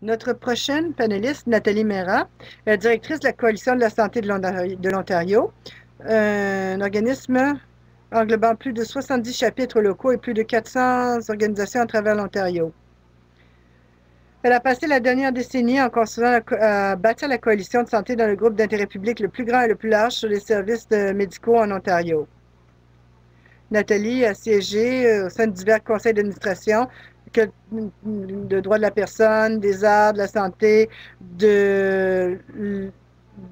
Notre prochaine panéliste, Nathalie Mera, est directrice de la Coalition de la santé de l'Ontario, un organisme englobant plus de 70 chapitres locaux et plus de 400 organisations à travers l'Ontario. Elle a passé la dernière décennie en construisant à bâtir la coalition de santé dans le groupe d'intérêt public le plus grand et le plus large sur les services médicaux en Ontario. Nathalie a siégé au sein de divers conseils d'administration de droits de la personne, des arts, de la santé, de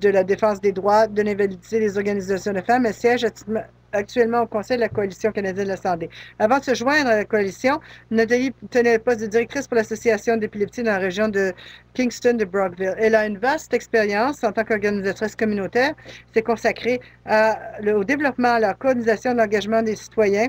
la défense des droits, de l'invalidité des organisations de femmes. Elle siège actuellement au Conseil de la Coalition canadienne de la santé. Avant de se joindre à la coalition, Nathalie tenait le poste de directrice pour l'Association d'épilepsie dans la région de Kingston de Brockville. Elle a une vaste expérience en tant qu'organisatrice communautaire. S'est consacrée au développement, à la coordination de l'engagement des citoyens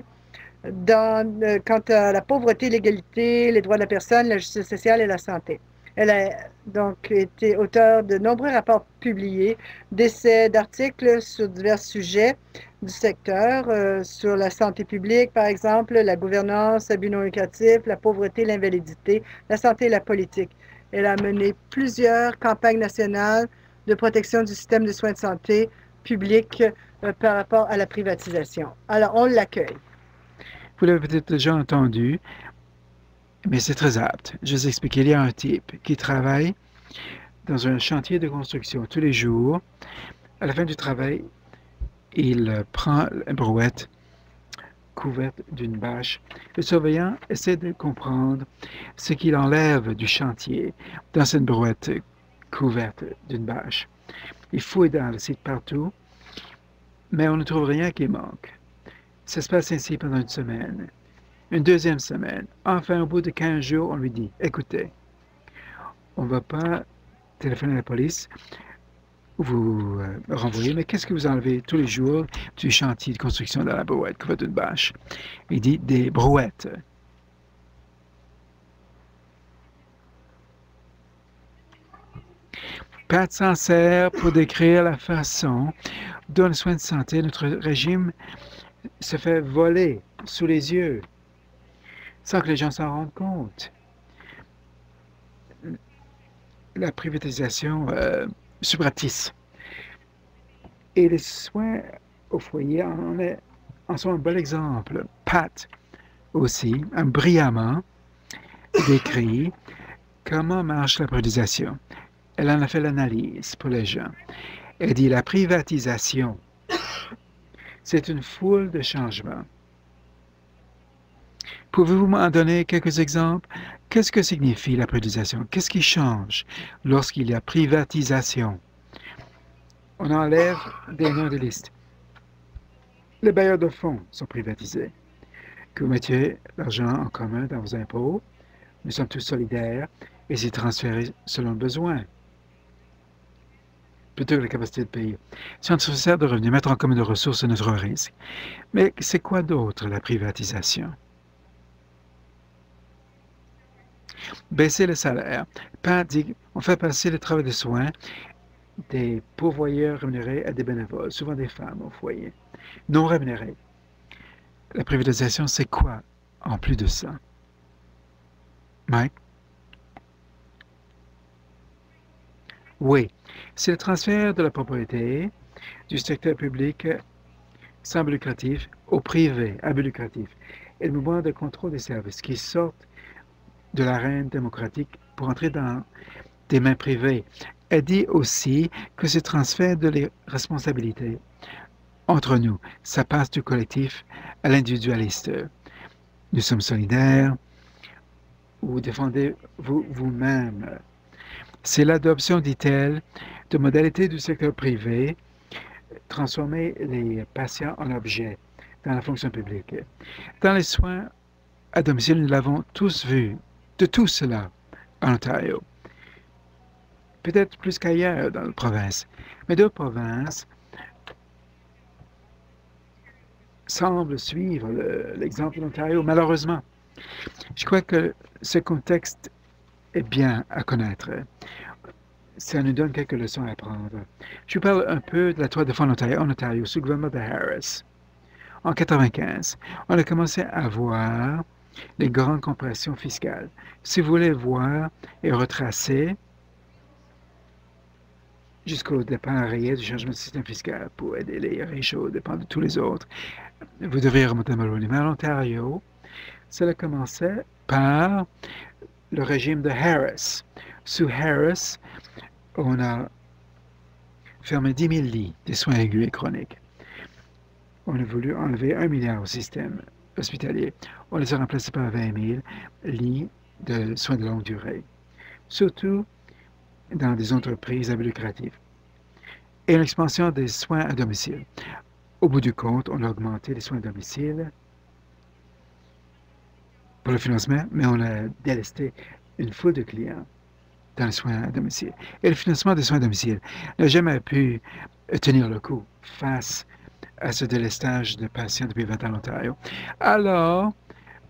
quant à la pauvreté, l'égalité, les droits de la personne, la justice sociale et la santé. Elle a donc été auteure de nombreux rapports publiés, d'essais, d'articles sur divers sujets du secteur, sur la santé publique, par exemple, la gouvernance, l'abus non lucratif, la pauvreté, l'invalidité, la santé et la politique. Elle a mené plusieurs campagnes nationales de protection du système de soins de santé public par rapport à la privatisation. Alors, on l'accueille. Vous l'avez peut-être déjà entendu, mais c'est très apte. Je vais vous expliquer. Il y a un type qui travaille dans un chantier de construction tous les jours. À la fin du travail, il prend une brouette couverte d'une bâche. Le surveillant essaie de comprendre ce qu'il enlève du chantier dans cette brouette couverte d'une bâche. Il fouille dans le site partout, mais on ne trouve rien qui manque. Ça se passe ainsi pendant une semaine, une deuxième semaine. Enfin, au bout de 15 jours, on lui dit, écoutez, on ne va pas téléphoner à la police, vous renvoyer, mais qu'est-ce que vous enlevez tous les jours du chantier de construction de la brouette couverte d'une bâche? Il dit, des brouettes. Pat s'en sert pour décrire la façon dont le soin de santé, notre régime, se fait voler sous les yeux, sans que les gens s'en rendent compte. La privatisation subratisse. Et les soins au foyer en sont un bon exemple. Pat aussi a brillamment décrit comment marche la privatisation. Elle en a fait l'analyse pour les gens. Elle dit la privatisation, c'est une foule de changements. Pouvez-vous m'en donner quelques exemples? Qu'est-ce que signifie la privatisation? Qu'est-ce qui change lorsqu'il y a privatisation? On enlève des noms de liste. Les bailleurs de fonds sont privatisés. Que vous mettiez l'argent en commun dans vos impôts, nous sommes tous solidaires et c'est transféré selon le besoin, plutôt que la capacité de payer. Si on se sert de revenus, mettre en commun de ressources à notre risque. Mais c'est quoi d'autre, la privatisation? Baisser le salaire. Pat dit on fait passer le travail de soins des pourvoyeurs rémunérés à des bénévoles, souvent des femmes au foyer, non rémunérés. La privatisation, c'est quoi en plus de ça? Mike? Oui, c'est le transfert de la propriété du secteur public sans but lucratif au privé à but lucratif et le mouvement de contrôle des services qui sortent de l'arène démocratique pour entrer dans des mains privées. Elle dit aussi que ce transfert de les responsabilités entre nous, ça passe du collectif à l'individualiste. Nous sommes solidaires, vous défendez vous-même. C'est l'adoption, dit-elle, de modalités du secteur privé, transformer les patients en objets dans la fonction publique. Dans les soins à domicile, nous l'avons tous vu, de tout cela en Ontario. Peut-être plus qu'ailleurs dans la province. Mais d'autres provinces semblent suivre l'exemple de l'Ontario, malheureusement. Je crois que ce contexte est bien à connaître. Ça nous donne quelques leçons à apprendre. Je vous parle un peu de la toile de fond en Ontario, sous le gouvernement de Harris. En 1995, on a commencé à voir les grandes compressions fiscales. Si vous voulez voir et retracer jusqu'au départ réel du changement de système fiscal pour aider les riches aux dépens de tous les autres, vous devriez remonter à Mulroney. Mais en Ontario, cela commençait par le régime de Harris. Sous Harris, on a fermé 10 000 lits de soins aigus et chroniques. On a voulu enlever 1 milliard au système hospitalier. On les a remplacés par 20 000 lits de soins de longue durée, surtout dans des entreprises à but lucratif. Et l'expansion des soins à domicile. Au bout du compte, on a augmenté les soins à domicile pour le financement, mais on a délesté une foule de clients dans les soins à domicile. Et le financement des soins à domicile n'a jamais pu tenir le coup face à ce délestage de patients depuis 20 ans en Ontario. Alors,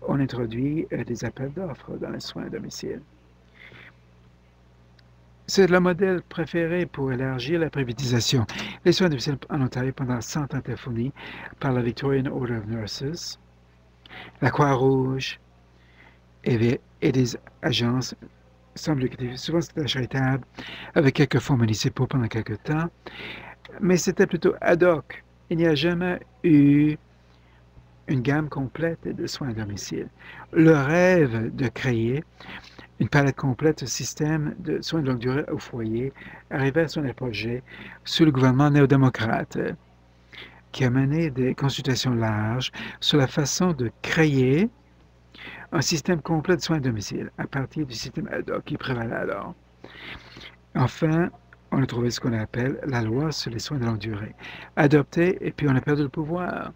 on introduit des appels d'offres dans les soins à domicile. C'est le modèle préféré pour élargir la privatisation. Les soins à domicile en Ontario pendant 100 ans étaient fournis par la Victorian Order of Nurses, la Croix-Rouge et des agences semble souvent c'était charitable avec quelques fonds municipaux pendant quelques temps, mais c'était plutôt ad hoc. Il n'y a jamais eu une gamme complète de soins à domicile. Le rêve de créer une palette complète de système de soins de longue durée au foyer arrivait à son apogée sous le gouvernement néo-démocrate, qui a mené des consultations larges sur la façon de créer un système complet de soins à domicile à partir du système ad hoc qui prévalait alors. Enfin, on a trouvé ce qu'on appelle la loi sur les soins de longue durée, adoptée et puis on a perdu le pouvoir.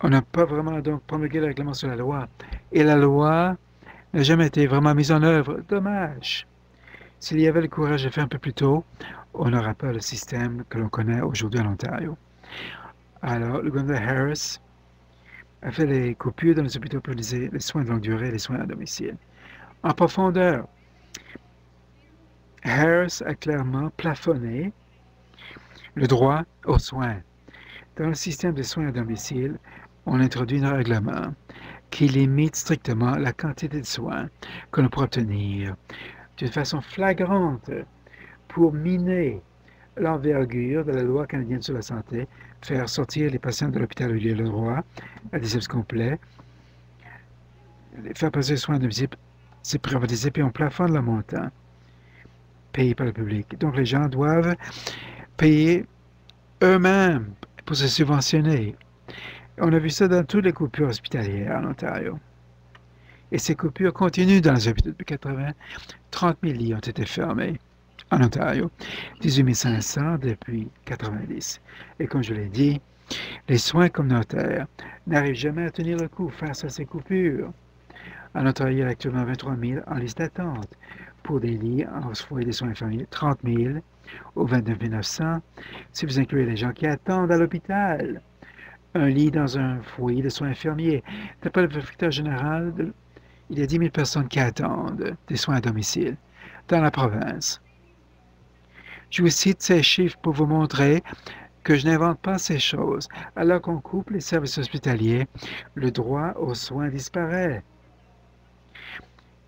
On n'a pas vraiment donc promulgué le règlement sur la loi et la loi n'a jamais été vraiment mise en œuvre. Dommage. S'il y avait le courage de faire un peu plus tôt, on n'aurait pas le système que l'on connaît aujourd'hui en Ontario. Alors, le gouvernement Harris a fait les coupures dans les hôpitaux pour les soins de longue durée et les soins à domicile. En profondeur, Harris a clairement plafonné le droit aux soins. Dans le système de soins à domicile, on introduit un règlement qui limite strictement la quantité de soins que l'on peut obtenir d'une façon flagrante pour miner l'envergure de la loi canadienne sur la santé, faire sortir les patients de l'hôpital où il y a le droit à des services complets, faire passer les soins à domicile, c'est privatisé, puis on plafonne le montant payé par le public. Donc les gens doivent payer eux-mêmes pour se subventionner. On a vu ça dans toutes les coupures hospitalières en Ontario. Et ces coupures continuent dans les hôpitaux depuis 80. 30 000 lits ont été fermés en Ontario, 18 500 depuis 90. Et comme je l'ai dit, les soins communautaires n'arrivent jamais à tenir le coup face à ces coupures. En Ontario, il y a actuellement 23 000 en liste d'attente pour des lits en foyer des soins infirmiers, 30 000 au 29 900 si vous incluez les gens qui attendent à l'hôpital. Un lit dans un foyer de soins infirmiers. D'après le directeur général, il y a 10 000 personnes qui attendent des soins à domicile dans la province. Je vous cite ces chiffres pour vous montrer que je n'invente pas ces choses. Alors qu'on coupe les services hospitaliers, le droit aux soins disparaît.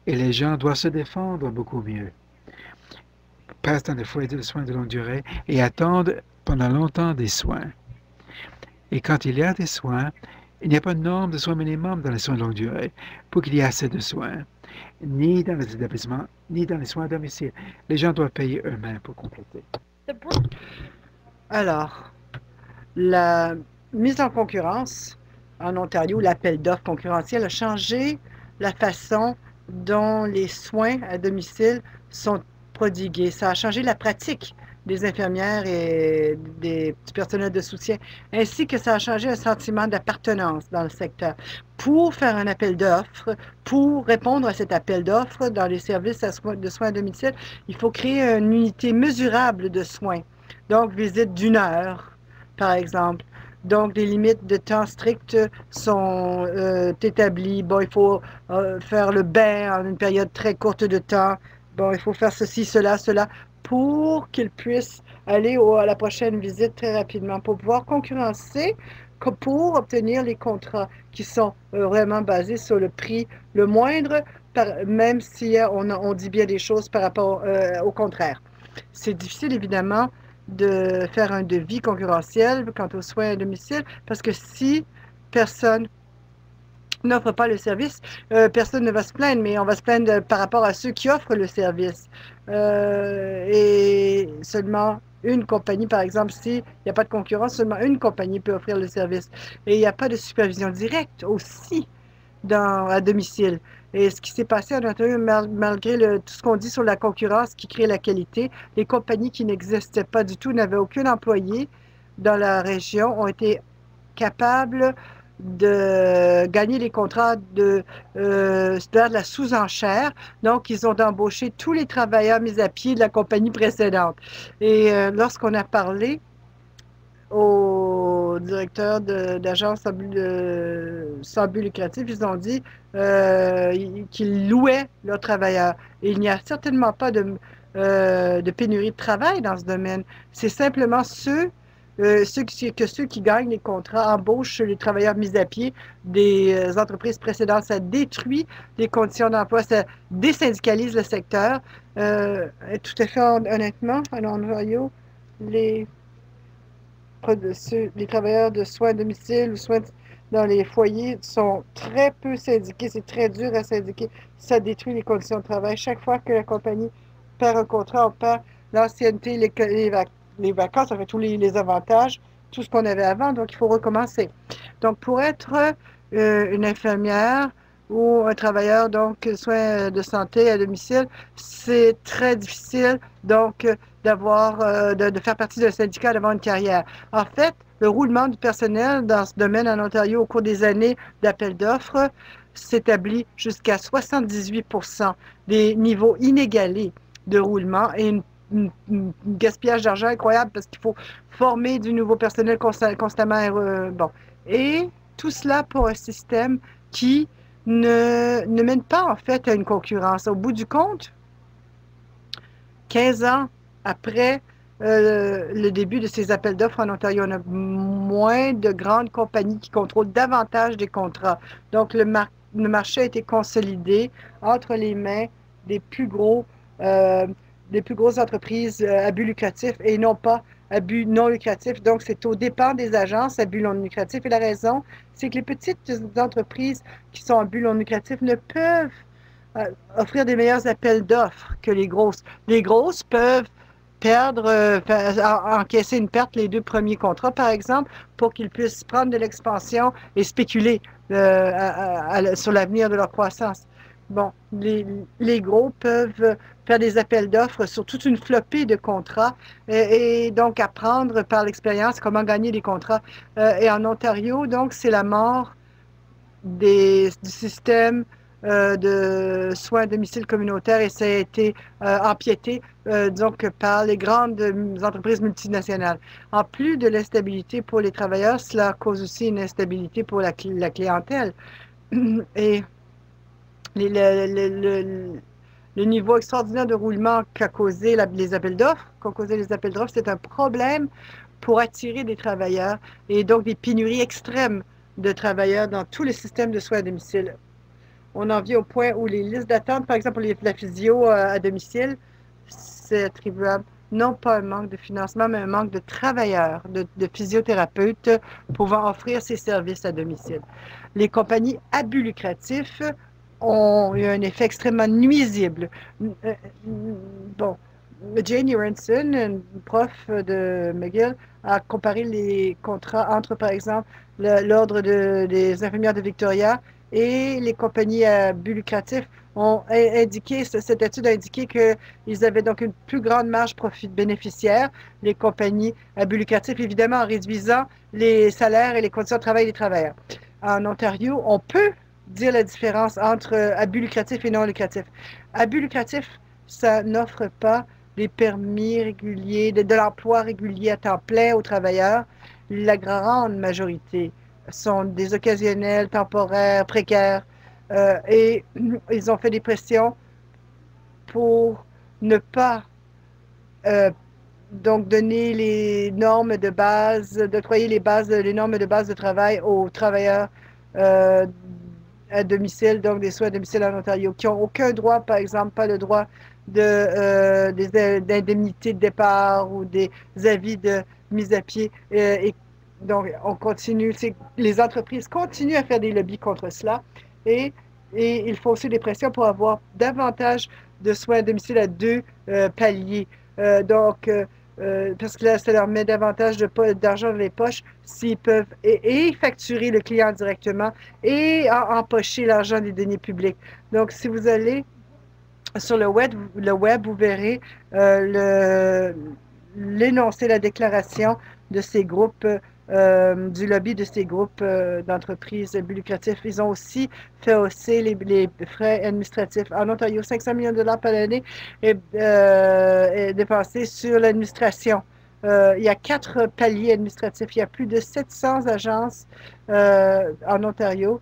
Et les gens doivent se défendre beaucoup mieux. Passent dans des foyers de soins de longue durée et attendent pendant longtemps des soins. Et quand il y a des soins, il n'y a pas de norme de soins minimum dans les soins de longue durée pour qu'il y ait assez de soins, ni dans les établissements, ni dans les soins à domicile. Les gens doivent payer eux-mêmes pour compléter. Alors, la mise en concurrence en Ontario, l'appel d'offres concurrentiel a changé la façon dont les soins à domicile sont prodigués. Ça a changé la pratique des infirmières et du personnel de soutien, ainsi que ça a changé un sentiment d'appartenance dans le secteur. Pour faire un appel d'offres, pour répondre à cet appel d'offres dans les services de soins à domicile, il faut créer une unité mesurable de soins. Donc, visite d'1 heure, par exemple. Donc, les limites de temps strictes sont établies. Bon, il faut faire le bain en une période très courte de temps. Bon, il faut faire ceci, cela, pour qu'ils puissent aller à la prochaine visite très rapidement, pour pouvoir concurrencer pour obtenir les contrats qui sont vraiment basés sur le prix le moindre, même si on dit bien des choses par rapport au contraire. C'est difficile, évidemment, de faire un devis concurrentiel quant aux soins à domicile, parce que si personne n'offre pas le service, personne ne va se plaindre, mais on va se plaindre par rapport à ceux qui offrent le service. Et seulement une compagnie, par exemple, s'il n'y a pas de concurrence, seulement une compagnie peut offrir le service. Et il n'y a pas de supervision directe aussi à domicile. Et ce qui s'est passé en Ontario, malgré tout ce qu'on dit sur la concurrence qui crée la qualité, les compagnies qui n'existaient pas du tout, n'avaient aucun employé dans la région, ont été capables de gagner les contrats de la sous-enchère. Donc, ils ont embauché tous les travailleurs mis à pied de la compagnie précédente. Et lorsqu'on a parlé au directeur d'agence sans but lucratif, ils ont dit qu'ils louaient leurs travailleurs. Et il n'y a certainement pas de pénurie de travail dans ce domaine. C'est simplement ceux qui gagnent les contrats embauchent les travailleurs mis à pied des entreprises précédentes. Ça détruit les conditions d'emploi, ça désyndicalise le secteur. Tout à fait honnêtement, en Ontario, les travailleurs de soins à domicile ou soins dans les foyers sont très peu syndiqués. C'est très dur à syndiquer. Ça détruit les conditions de travail. Chaque fois que la compagnie perd un contrat, on perd l'ancienneté, les vacances, ça fait tous les avantages, tout ce qu'on avait avant. Donc, il faut recommencer. Donc, pour être une infirmière ou un travailleur, donc, soins de santé à domicile, c'est très difficile, donc, de faire partie d'un syndicat, d'avoir une carrière. En fait, le roulement du personnel dans ce domaine en Ontario au cours des années d'appel d'offres s'établit jusqu'à 78% des niveaux inégalés de roulement et un gaspillage d'argent incroyable parce qu'il faut former du nouveau personnel constamment. Bon. Et tout cela pour un système qui ne mène pas en fait à une concurrence. Au bout du compte, 15 ans après le début de ces appels d'offres en Ontario, on a moins de grandes compagnies qui contrôlent davantage des contrats. Donc, le marché a été consolidé entre les mains des plus grosses entreprises à but lucratif et non pas à but non lucratif. Donc, c'est aux dépens des agences à but non lucratif. Et la raison, c'est que les petites entreprises qui sont à but non lucratif ne peuvent offrir des meilleurs appels d'offres que les grosses. Les grosses peuvent perdre, encaisser une perte les 2 premiers contrats, par exemple, pour qu'ils puissent prendre de l'expansion et spéculer sur l'avenir de leur croissance. Bon, les gros peuvent faire des appels d'offres sur toute une flopée de contrats et donc apprendre par l'expérience comment gagner des contrats. Et en Ontario, donc, c'est la mort du système de soins à domicile communautaire et ça a été empiété donc par les grandes entreprises multinationales. En plus de l'instabilité pour les travailleurs, cela cause aussi une instabilité pour la clientèle. Et le niveau extraordinaire de roulement qu'a causé les appels d'offres, c'est un problème pour attirer des travailleurs et donc des pénuries extrêmes de travailleurs dans tous les systèmes de soins à domicile. On en vient au point où les listes d'attente, par exemple pour la physio à domicile, c'est attribuable non pas un manque de financement, mais un manque de travailleurs, de physiothérapeutes pouvant offrir ces services à domicile. Les compagnies à but lucratif ont eu un effet extrêmement nuisible. Bon, Jane Aronson, une prof de McGill, a comparé les contrats entre, par exemple, l'Ordre des infirmières de Victoria et les compagnies à but lucratif ont indiqué, cette étude a indiqué qu'ils avaient donc une plus grande marge profit bénéficiaire, les compagnies à but lucratif, évidemment en réduisant les salaires et les conditions de travail des travailleurs. En Ontario, on peut dire la différence entre à but lucratif et non lucratif. À but lucratif, ça n'offre pas des permis réguliers, de l'emploi régulier à temps plein aux travailleurs. La grande majorité sont des occasionnels, temporaires, précaires, et ils ont fait des pressions pour ne pas donc donner les normes de base, d'octroyer les normes de base de travail aux travailleurs à domicile, donc des soins à domicile en Ontario, qui n'ont aucun droit, par exemple, pas le droit d'indemnité de départ ou des avis de mise à pied. Et donc, on continue, les entreprises continuent à faire des lobbies contre cela et, et il faut aussi des pressions pour avoir davantage de soins à domicile à deux paliers. Parce que là, ça leur met davantage d'argent dans les poches s'ils peuvent et facturer le client directement et empocher l'argent des deniers publics. Donc, si vous allez sur le web, vous verrez l'énoncé, la déclaration de ces groupes, du lobby de ces groupes d'entreprises but lucratif. Ils ont aussi fait hausser les frais administratifs. En Ontario, 500 millions de dollars par année est dépensé sur l'administration. Il y a 4 paliers administratifs. Il y a plus de 700 agences en Ontario.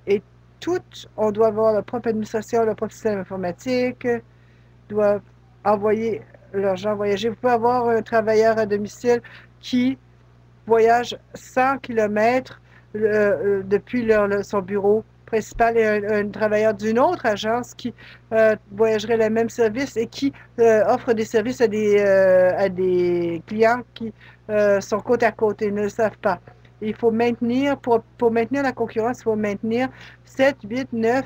Et toutes, on doit avoir leur propre administration, leur propre système informatique, doivent envoyer leurs gens voyager. Vous pouvez avoir un travailleur à domicile qui voyage 100 km depuis son bureau principal et un travailleur d'une autre agence qui voyagerait le même service et qui offre des services à des clients qui sont côte à côte et ne le savent pas. Il faut maintenir, pour maintenir la concurrence, il faut maintenir 7, 8, 9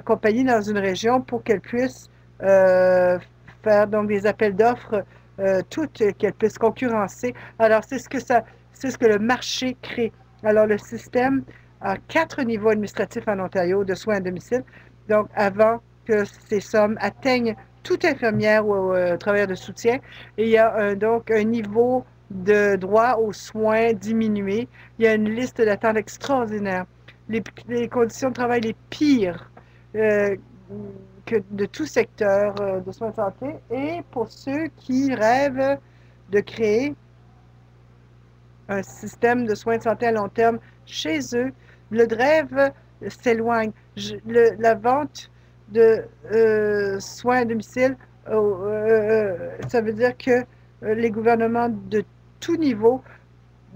compagnies dans une région pour qu'elles puissent faire donc des appels d'offres toutes, qu'elles puissent concurrencer. Alors, c'est ce que le marché crée. Alors, le système a 4 niveaux administratifs en Ontario de soins à domicile. Donc, avant que ces sommes atteignent toute infirmière ou travailleur de soutien, et il y a donc un niveau de droit aux soins diminué. Il y a une liste d'attente extraordinaire. Les conditions de travail les pires que de tout secteur de soins de santé. Et pour ceux qui rêvent de créer un système de soins de santé à long terme chez eux, le rêve s'éloigne. La vente de soins à domicile, ça veut dire que les gouvernements de tout niveau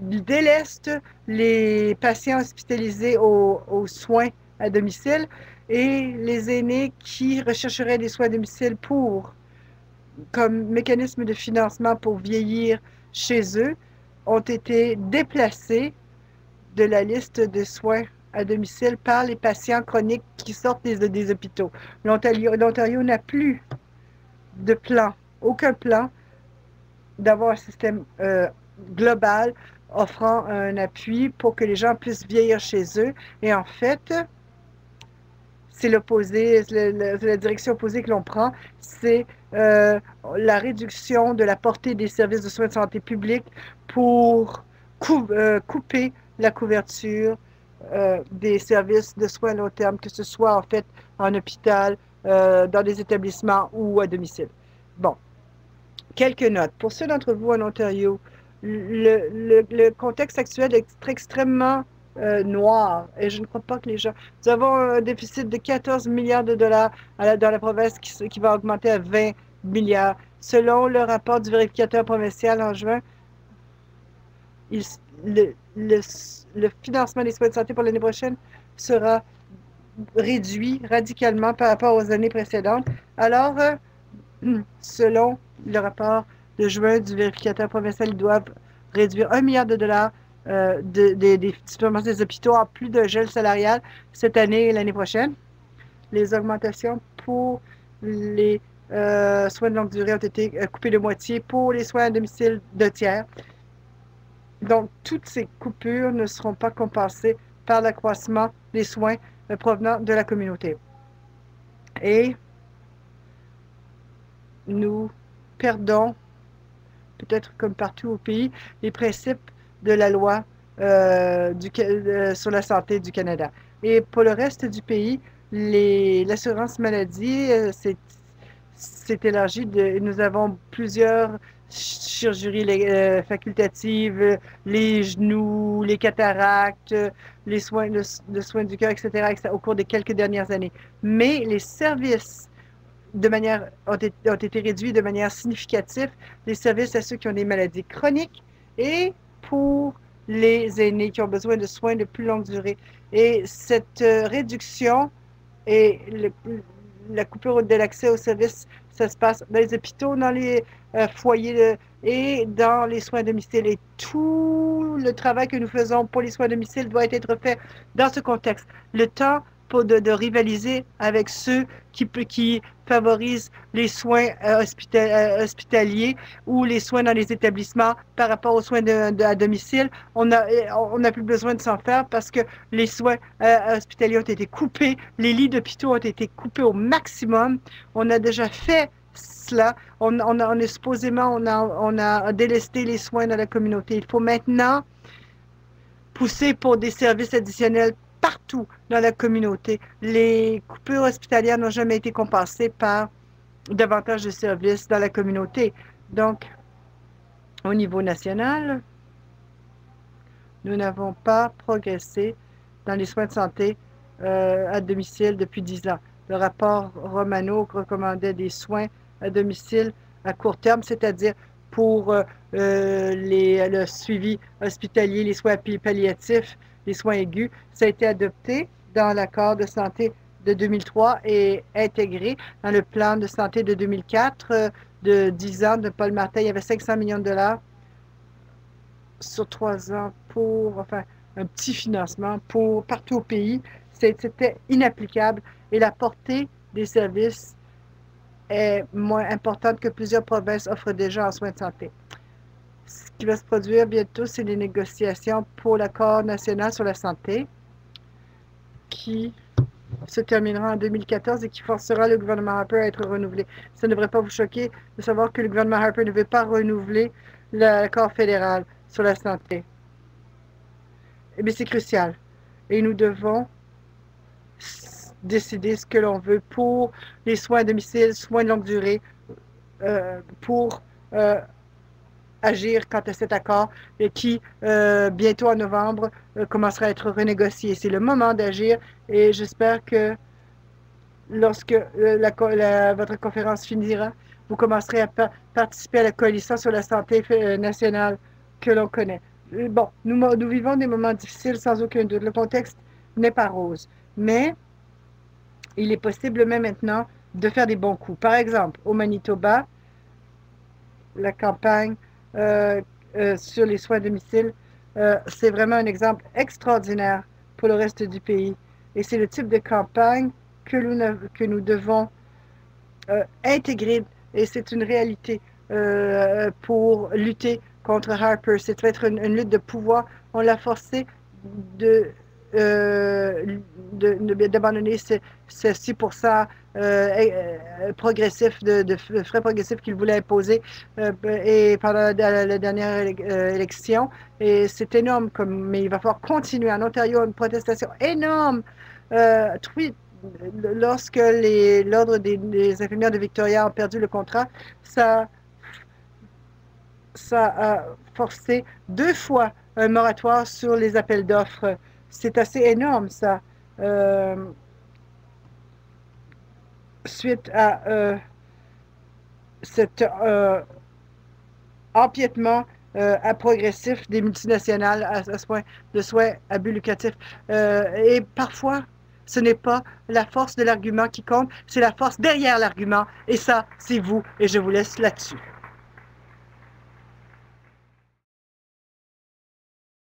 délestent les patients hospitalisés aux soins à domicile et les aînés qui rechercheraient des soins à domicile comme mécanisme de financement pour vieillir chez eux ont été déplacés de la liste de soins à domicile par les patients chroniques qui sortent des hôpitaux. L'Ontario n'a plus de plan, aucun plan d'avoir un système global offrant un appui pour que les gens puissent vieillir chez eux. Et en fait, c'est l'opposé, la direction opposée que l'on prend, c'est la réduction de la portée des services de soins de santé publique pour couper la couverture des services de soins à long terme, que ce soit en fait en hôpital, dans des établissements ou à domicile. Bon, quelques notes. Pour ceux d'entre vous en Ontario, le contexte actuel est extrêmement noir et je ne crois pas que les gens... Nous avons un déficit de 14 milliards de dollars dans la province qui va augmenter à 20 milliards. Selon le rapport du vérificateur provincial en juin, le financement des soins de santé pour l'année prochaine sera réduit radicalement par rapport aux années précédentes. Alors, selon le rapport de juin du vérificateur provincial, ils doivent réduire 1 milliard de dollars des suppléments des hôpitaux en plus de gel salarial cette année et l'année prochaine. Les augmentations pour les soins de longue durée ont été coupées de moitié, pour les soins à domicile de tiers. Donc, toutes ces coupures ne seront pas compensées par l'accroissement des soins provenant de la communauté. Et nous perdons, peut-être comme partout au pays, les principes de la loi sur la santé du Canada. Et pour le reste du pays, l'assurance maladie s'est élargie. Nous avons plusieurs chirurgies facultatives, les genoux, les cataractes, les soins du cœur, etc., au cours des quelques dernières années. Mais les services ont été réduits de manière significative les services à ceux qui ont des maladies chroniques et pour les aînés qui ont besoin de soins de plus longue durée. Et cette réduction et la coupure de l'accès aux services, ça se passe dans les hôpitaux, dans les foyers et dans les soins à domicile. Et tout le travail que nous faisons pour les soins à domicile doit être fait dans ce contexte. Le temps de rivaliser avec ceux qui favorisent les soins hospitaliers ou les soins dans les établissements par rapport aux soins à domicile. On n'a plus besoin de s'en faire parce que les soins hospitaliers ont été coupés, les lits d'hôpitaux ont été coupés au maximum. On a déjà fait cela. On a délesté les soins dans la communauté. Il faut maintenant pousser pour des services additionnels partout dans la communauté. Les coupures hospitalières n'ont jamais été compensées par davantage de services dans la communauté. Donc, au niveau national, nous n'avons pas progressé dans les soins de santé à domicile depuis 10 ans. Le rapport Romano recommandait des soins à domicile à court terme, c'est-à-dire pour le suivi hospitalier, les soins palliatifs, les soins aigus. Ça a été adopté dans l'accord de santé de 2003 et intégré dans le plan de santé de 2004 de 10 ans de Paul Martin. Il y avait 500 millions de dollars sur 3 ans pour, enfin, un petit financement pour partout au pays. C'était inapplicable et la portée des services est moins importante que plusieurs provinces offrent déjà en soins de santé. Ce qui va se produire bientôt, c'est les négociations pour l'accord national sur la santé qui se terminera en 2014 et qui forcera le gouvernement Harper à être renouvelé. Ça ne devrait pas vous choquer de savoir que le gouvernement Harper ne veut pas renouveler l'accord fédéral sur la santé. Eh bien, c'est crucial. Et nous devons décider ce que l'on veut pour les soins à domicile, soins de longue durée, pour agir quant à cet accord qui, bientôt en novembre, commencera à être renégocié. C'est le moment d'agir et j'espère que lorsque votre conférence finira, vous commencerez à participer à la coalition sur la santé nationale que l'on connaît. Bon, nous vivons des moments difficiles sans aucun doute. Le contexte n'est pas rose, mais il est possible même maintenant de faire des bons coups. Par exemple, au Manitoba, la campagne sur les soins à domicile, c'est vraiment un exemple extraordinaire pour le reste du pays. Et c'est le type de campagne que nous devons intégrer, et c'est une réalité pour lutter contre Harper. C'est être une lutte de pouvoir. On l'a forcé d'abandonner ces 6% progressifs de frais progressifs qu'il voulait imposer et pendant la dernière élection. Et c'est énorme, mais il va falloir continuer. En Ontario, une protestation énorme. Lorsque l'Ordre des infirmières de Victoria ont perdu le contrat, ça a forcé 2 fois un moratoire sur les appels d'offres. C'est assez énorme, ça. Suite à cet empiètement progressif des multinationales à ce point de soins à but lucratif. Et parfois, ce n'est pas la force de l'argument qui compte, c'est la force derrière l'argument. Et ça, c'est vous. Et je vous laisse là-dessus.